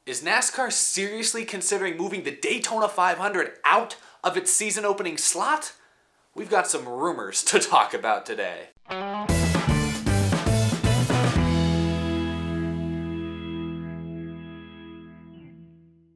Is NASCAR seriously considering moving the Daytona 500 out of its season opening slot? We've got some rumors to talk about today.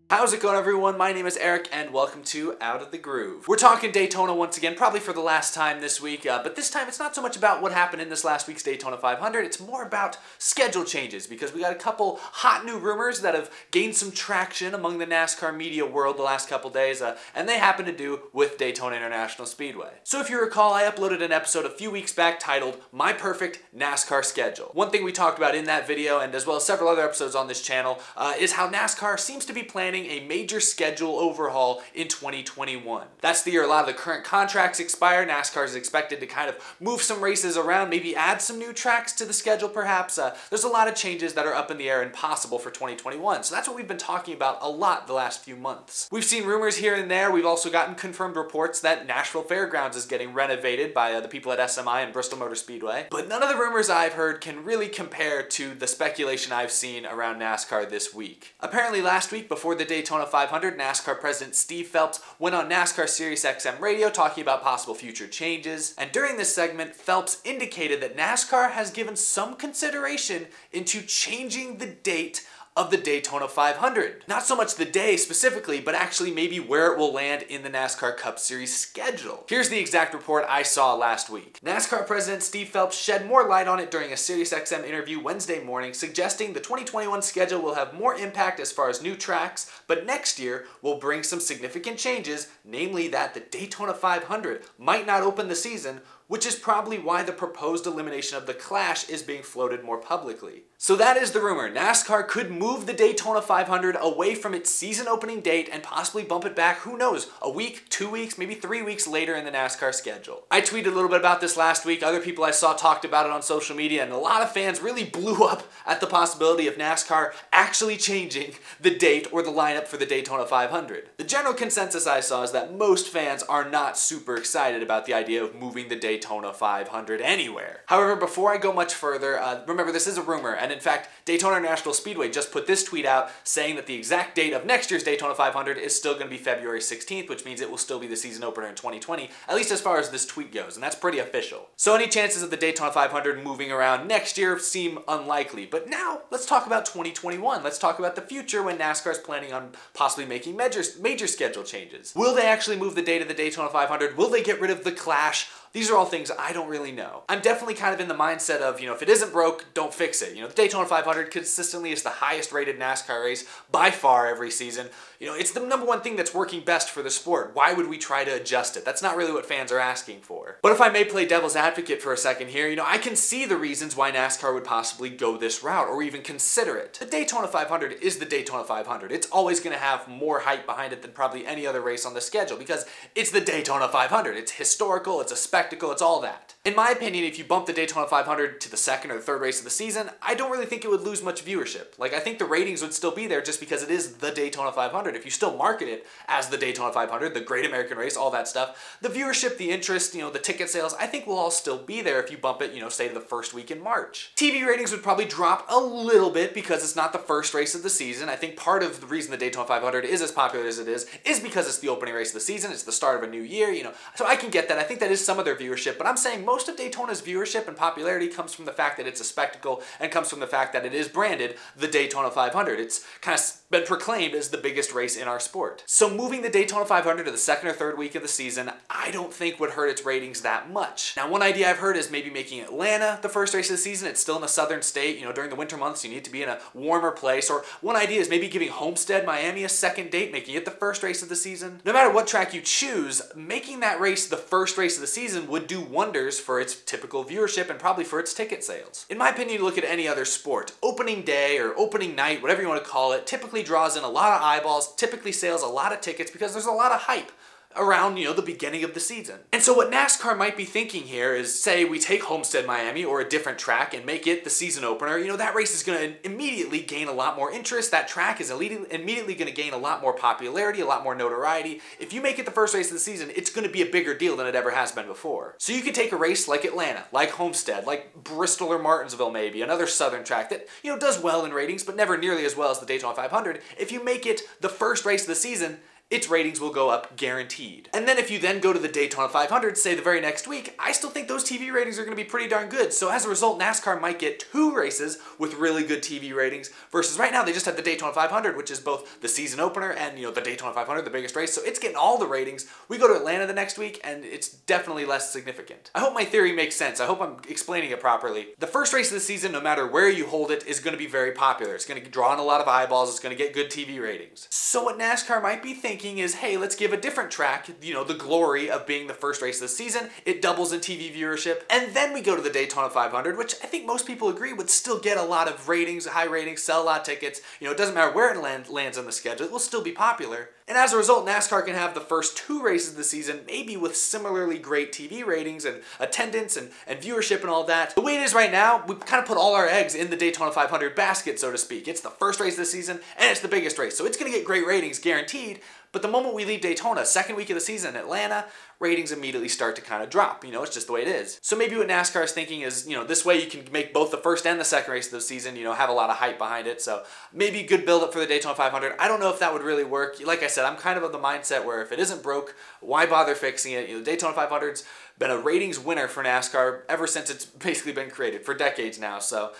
How's it going, everyone? My name is Eric and welcome to Out of the Groove. We're talking Daytona once again, probably for the last time this week, but this time it's not so much about what happened in this last week's Daytona 500, it's more about schedule changes, because we got a couple hot new rumors that have gained some traction among the NASCAR media world the last couple days, and they happen to do with Daytona International Speedway. So if you recall, I uploaded an episode a few weeks back titled My Perfect NASCAR Schedule. One thing we talked about in that video, and as well as several other episodes on this channel, is how NASCAR seems to be planning a major schedule overhaul in 2021. That's the year a lot of the current contracts expire. NASCAR is expected to kind of move some races around, maybe add some new tracks to the schedule perhaps. There's a lot of changes that are up in the air and possible for 2021. So that's what we've been talking about a lot the last few months. We've seen rumors here and there. We've also gotten confirmed reports that Nashville Fairgrounds is getting renovated by the people at SMI and Bristol Motor Speedway. But none of the rumors I've heard can really compare to the speculation I've seen around NASCAR this week. Apparently last week, before the Daytona 500, NASCAR President Steve Phelps went on NASCAR Sirius XM radio talking about possible future changes, and during this segment, Phelps indicated that NASCAR has given some consideration into changing the date of the Daytona 500. Not so much the day specifically, but actually maybe where it will land in the NASCAR Cup Series schedule. Here's the exact report I saw last week. NASCAR President Steve Phelps shed more light on it during a Sirius XM interview Wednesday morning, suggesting the 2021 schedule will have more impact as far as new tracks, but next year will bring some significant changes, namely that the Daytona 500 might not open the season, which is probably why the proposed elimination of the Clash is being floated more publicly. So that is the rumor. NASCAR could move the Daytona 500 away from its season opening date and possibly bump it back, who knows, a week, 2 weeks, maybe 3 weeks later in the NASCAR schedule. I tweeted a little bit about this last week. Other people I saw talked about it on social media, and a lot of fans really blew up at the possibility of NASCAR actually changing the date or the lineup for the Daytona 500. The general consensus I saw is that most fans are not super excited about the idea of moving the Daytona 500 anywhere. However, before I go much further, remember this is a rumor, and in fact, Daytona International Speedway just put this tweet out saying that the exact date of next year's Daytona 500 is still going to be February 16th, which means it will still be the season opener in 2020, at least as far as this tweet goes, and that's pretty official. So any chances of the Daytona 500 moving around next year seem unlikely, but now let's talk about 2021. Let's talk about the future when NASCAR is planning on possibly making major schedule changes. Will they actually move the date of the Daytona 500? Will they get rid of the Clash? These are all things I don't really know. I'm definitely kind of in the mindset of, if it isn't broke, don't fix it. The Daytona 500 consistently is the highest rated NASCAR race by far every season. It's the number one thing that's working best for the sport. Why would we try to adjust it? That's not really what fans are asking for. But if I may play devil's advocate for a second here, I can see the reasons why NASCAR would possibly go this route or even consider it. The Daytona 500 is the Daytona 500. It's always going to have more hype behind it than probably any other race on the schedule because it's the Daytona 500. It's historical, it's a spectacle, it's all that. In my opinion, if you bump the Daytona 500 to the second or the third race of the season, I don't really think it would lose much viewership. I think the ratings would still be there just because it is the Daytona 500. If you still market it as the Daytona 500, the Great American Race, all that stuff, the viewership, the interest, the ticket sales, I think will all still be there if you bump it, say to the first week in March. TV ratings would probably drop a little bit because it's not the first race of the season. I think part of the reason the Daytona 500 is as popular as it is because it's the opening race of the season, it's the start of a new year, so I can get that. I think that is some of their viewership, but I'm saying most of Daytona's viewership and popularity comes from the fact that it's a spectacle and comes from the fact that it is branded the Daytona 500. It's kind of been proclaimed as the biggest race in our sport. So moving the Daytona 500 to the second or third week of the season, I don't think would hurt its ratings that much. Now, one idea I've heard is maybe making Atlanta the first race of the season. It's still in a southern state. During the winter months, you need to be in a warmer place. Or one idea is maybe giving Homestead, Miami a second date, making it the first race of the season. No matter what track you choose, making that race the first race of the season would do wonders for its typical viewership and probably for its ticket sales. In my opinion, you look at any other sport, opening day or opening night, whatever you want to call it, typically draws in a lot of eyeballs, typically sells a lot of tickets because there's a lot of hype. around, the beginning of the season. And so what NASCAR might be thinking here is, say we take Homestead Miami or a different track and make it the season opener, that race is going to immediately gain a lot more interest. That track is immediately going to gain a lot more popularity, a lot more notoriety. If you make it the first race of the season, it's going to be a bigger deal than it ever has been before. So you could take a race like Atlanta, like Homestead, like Bristol or Martinsville maybe, another southern track that, does well in ratings, but never nearly as well as the Daytona 500. If you make it the first race of the season, its ratings will go up guaranteed. And then if you then go to the Daytona 500, say the very next week, I still think those TV ratings are going to be pretty darn good. So as a result, NASCAR might get 2 races with really good TV ratings versus right now they just have the Daytona 500, which is both the season opener and, the Daytona 500, the biggest race. So it's getting all the ratings. We go to Atlanta the next week and it's definitely less significant. I hope my theory makes sense. I hope I'm explaining it properly. The first race of the season, no matter where you hold it, is going to be very popular. It's going to draw in a lot of eyeballs. It's going to get good TV ratings. So what NASCAR might be thinking is, hey, let's give a different track, the glory of being the first race of the season. It doubles in TV viewership. And then we go to the Daytona 500, which I think most people agree would still get a lot of ratings, high ratings, sell a lot of tickets. It doesn't matter where it lands on the schedule, it will still be popular. And as a result, NASCAR can have the first 2 races of the season, maybe with similarly great TV ratings and attendance and viewership and all that. The way it is right now, we kind of put all our eggs in the Daytona 500 basket, so to speak. It's the first race of the season, and it's the biggest race. So it's going to get great ratings, guaranteed. But the moment we leave Daytona, second week of the season in Atlanta, ratings immediately start to kind of drop. It's just the way it is. So maybe what NASCAR is thinking is, this way you can make both the first and the second race of the season, have a lot of hype behind it. So maybe a good build-up for the Daytona 500. I don't know if that would really work. Like I said, I'm kind of the mindset where if it isn't broke, why bother fixing it? The Daytona 500's been a ratings winner for NASCAR ever since it's basically been created, for decades now. So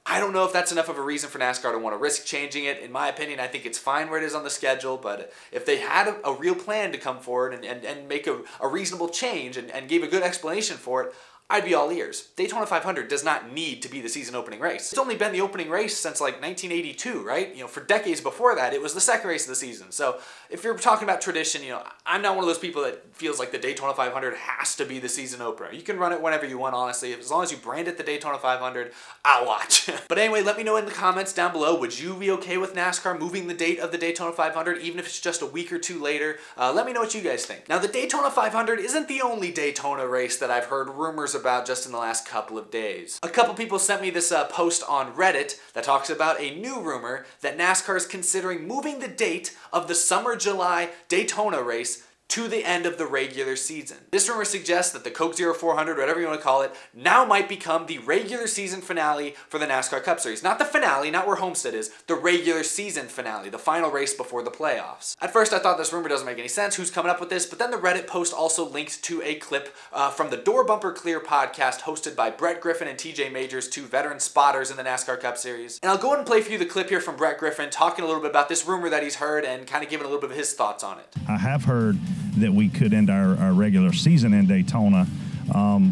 I don't know if that's enough of a reason for NASCAR to want to risk changing it. In my opinion, I think it's fine where it is on the schedule, but if they had a real plan to come forward and make a reasonable change and gave a good explanation for it, I'd be all ears. Daytona 500 does not need to be the season opening race. It's only been the opening race since like 1982, right? For decades before that, it was the second race of the season. So if you're talking about tradition, I'm not one of those people that feels like the Daytona 500 has to be the season opener. You can run it whenever you want, honestly. As long as you brand it the Daytona 500, I'll watch. But anyway, let me know in the comments down below, would you be okay with NASCAR moving the date of the Daytona 500, even if it's just a week or 2 later? Let me know what you guys think. Now, the Daytona 500 isn't the only Daytona race that I've heard rumors about just in the last couple of days. A couple people sent me this post on Reddit that talks about a new rumor that NASCAR is considering moving the date of the Summer-July Daytona race to the end of the regular season. This rumor suggests that the Coke Zero 400, whatever you want to call it, now might become the regular season finale for the NASCAR Cup Series. Not the finale, not where Homestead is, the regular season finale, the final race before the playoffs. At first I thought this rumor doesn't make any sense, who's coming up with this, but then the Reddit post also linked to a clip from the Door Bumper Clear podcast hosted by Brett Griffin and TJ Majors, 2 veteran spotters in the NASCAR Cup Series. And I'll go ahead and play for you the clip here from Brett Griffin talking a little bit about this rumor that he's heard and kind of giving a little bit of his thoughts on it. I have heard that we could end our regular season in Daytona,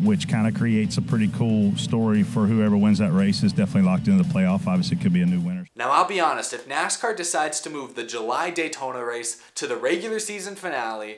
which kind of creates a pretty cool story for whoever wins that race is definitely locked into the playoff. Obviously, it could be a new winner. Now, I'll be honest, if NASCAR decides to move the July Daytona race to the regular season finale,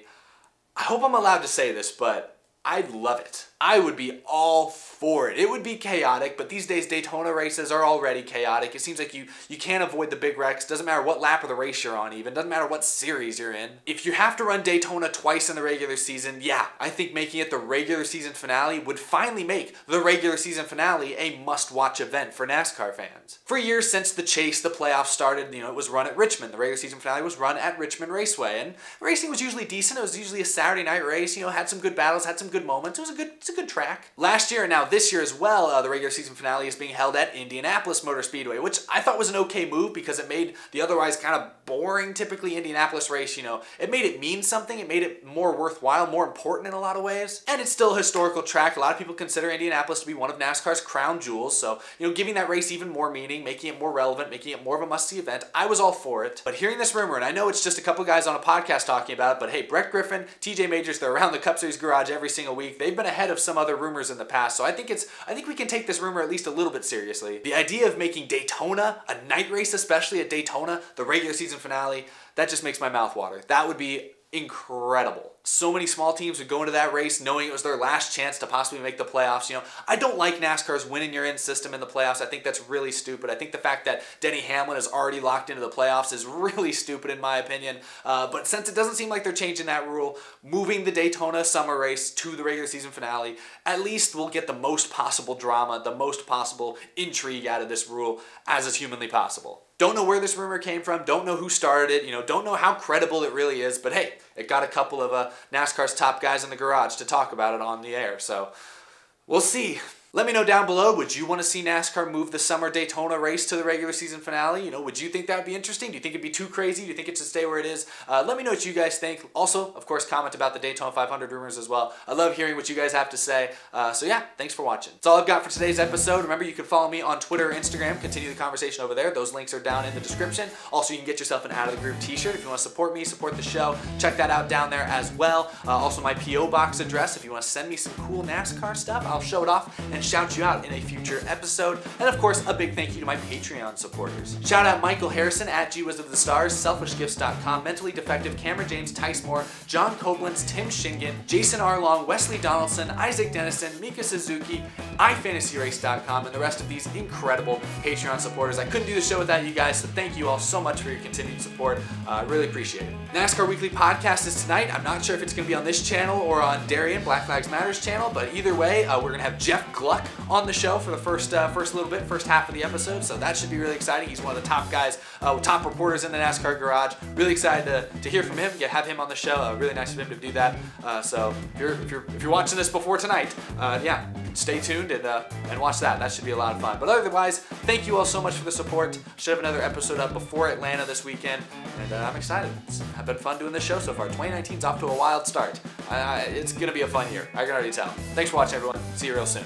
I hope I'm allowed to say this, but I'd love it. I would be all for it. It would be chaotic, but these days Daytona races are already chaotic. It seems like you can't avoid the big wrecks. Doesn't matter what lap of the race you're on even. Doesn't matter what series you're in. If you have to run Daytona twice in the regular season, yeah, I think making it the regular season finale would finally make the regular season finale a must-watch event for NASCAR fans. For years since the chase, the playoffs started, it was run at Richmond. The regular season finale was run at Richmond Raceway, and racing was usually decent. It was usually a Saturday night race, had some good battles, had some good moments. It's a good track. Last year and now this year as well, the regular season finale is being held at Indianapolis Motor Speedway, which I thought was an okay move because it made the otherwise kind of boring, typically Indianapolis race, it made it mean something. It made it more worthwhile, more important in a lot of ways. And it's still a historical track. A lot of people consider Indianapolis to be one of NASCAR's crown jewels. So, giving that race even more meaning, making it more relevant, making it more of a must-see event, I was all for it. But hearing this rumor, and I know it's just a couple guys on a podcast talking about it, but hey, Brett Griffin, TJ Majors, they're around the Cup Series garage every single week. They've been ahead of some other rumors in the past. So I think we can take this rumor at least a little bit seriously. The idea of making Daytona, a night race especially at Daytona, the regular season finale, that just makes my mouth water. That would be incredible. So many small teams would go into that race knowing it was their last chance to possibly make the playoffs. You know, I don't like NASCAR's win in your in system in the playoffs. I think that's really stupid. I think the fact that Denny Hamlin is already locked into the playoffs is really stupid in my opinion. But since it doesn't seem like they're changing that rule, moving the Daytona summer race to the regular season finale, at least we'll get the most possible drama, the most possible intrigue out of this rule as is humanly possible. Don't know where this rumor came from, don't know who started it, you know, don't know how credible it really is, but hey, it got a couple of NASCAR's top guys in the garage to talk about it on the air, so we'll see. Let me know down below, would you want to see NASCAR move the summer Daytona race to the regular season finale? You know, would you think that would be interesting? Do you think it'd be too crazy? Do you think it should stay where it is? Let me know what you guys think. Also, of course, comment about the Daytona 500 rumors as well. I love hearing what you guys have to say. So yeah, thanks for watching. That's all I've got for today's episode. Remember, you can follow me on Twitter or Instagram. Continue the conversation over there. Those links are down in the description. Also, you can get yourself an Out of the Groove t-shirt if you want to support me, support the show. Check that out down there as well. Also, my P.O. Box address. If you want to send me some cool NASCAR stuff, I'll show it off and shout you out in a future episode. And of course, a big thank you to my Patreon supporters. Shout out Michael Harrison at GWizard of the Stars, SelfishGifts.com, Mentally Defective, Cameron James, Tice Moore, John Koblenz, Tim Shingen, Jason Arlong, Wesley Donaldson, Isaac Dennison, Mika Suzuki, iFantasyRace.com, and the rest of these incredible Patreon supporters. I couldn't do the show without you guys, so thank you all so much for your continued support. I really appreciate it. NASCAR Weekly Podcast is tonight. I'm not sure if it's going to be on this channel or on Darian, Black Flags Matters channel, but either way, we're going to have Jeff Gluck on the show for the first half of the episode, so that should be really exciting. He's one of the top guys, top reporters in the NASCAR garage. Really excited to hear from him, have him on the show. Really nice of him to do that. So if you're watching this before tonight, yeah, stay tuned and watch that. That should be a lot of fun. But otherwise, thank you all so much for the support. Should have another episode up before Atlanta this weekend, and I'm excited. It's been fun doing this show so far. 2019's off to a wild start. It's gonna be a fun year. I can already tell. Thanks for watching, everyone. See you real soon.